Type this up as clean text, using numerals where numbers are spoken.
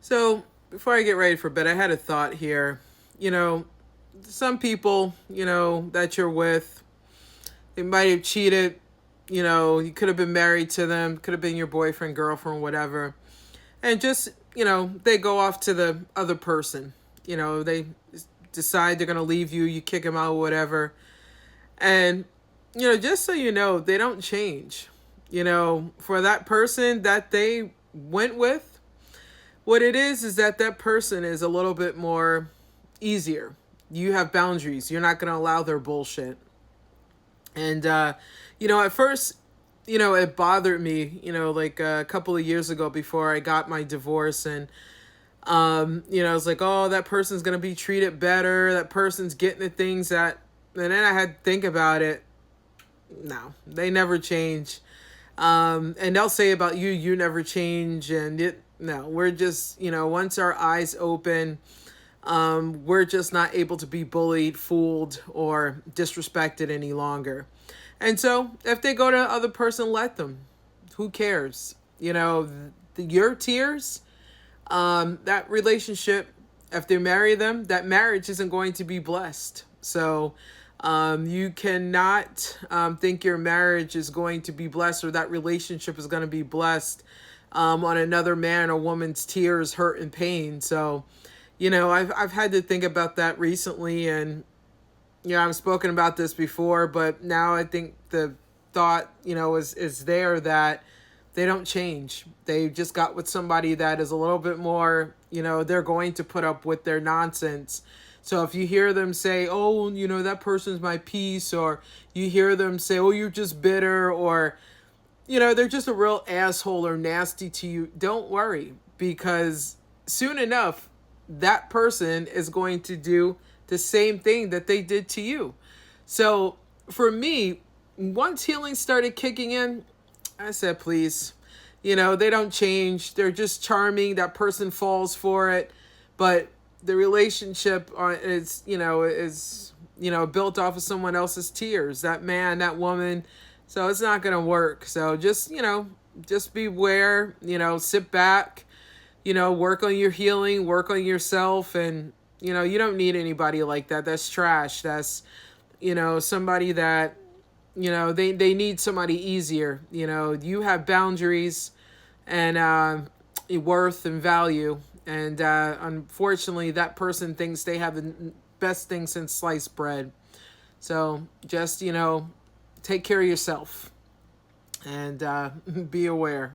So, before I get ready for bed, I had a thought here. You know, some people, that you're with, they might have cheated. You could have been married to them, could have been your boyfriend, girlfriend, whatever. And just, they go off to the other person. They decide they're going to leave you, you kick them out, whatever. And, just so you know, they don't change. For that person that they went with, what it is that person is a little bit more easier. You have boundaries. You're not going to allow their bullshit. And, at first, it bothered me, like a couple of years ago before I got my divorce. And, I was like, oh, that person's going to be treated better. That person's getting the things that, and then I had to think about it. No, they never change. And they'll say about you, you never change. And no, we're just, once our eyes open, we're just not able to be bullied, fooled, or disrespected any longer. And so if they go to the other person, let them. Who cares? Your tears, that relationship, if they marry them, that marriage isn't going to be blessed. So you cannot think your marriage is going to be blessed or that relationship is going to be blessed on another man or woman's tears, hurt, and pain. So, I've had to think about that recently, and I've spoken about this before, but now I think the thought, is there that they don't change. They just got with somebody that is a little bit more, they're going to put up with their nonsense. So if you hear them say, oh, that person's my peace, or you hear them say, oh, you're just bitter, or, they're just a real asshole or nasty to you, don't worry, because soon enough, that person is going to do the same thing that they did to you. So for me, once healing started kicking in, I said, please, they don't change. They're just charming. That person falls for it. But the relationship is built off of someone else's tears, that man, that woman. So it's not going to work. So just beware, sit back, work on your healing, work on yourself. And, you don't need anybody like that. That's trash. That's, somebody that, they need somebody easier. You have boundaries and worth and value. And unfortunately, that person thinks they have the best thing since sliced bread. So just, take care of yourself and be aware.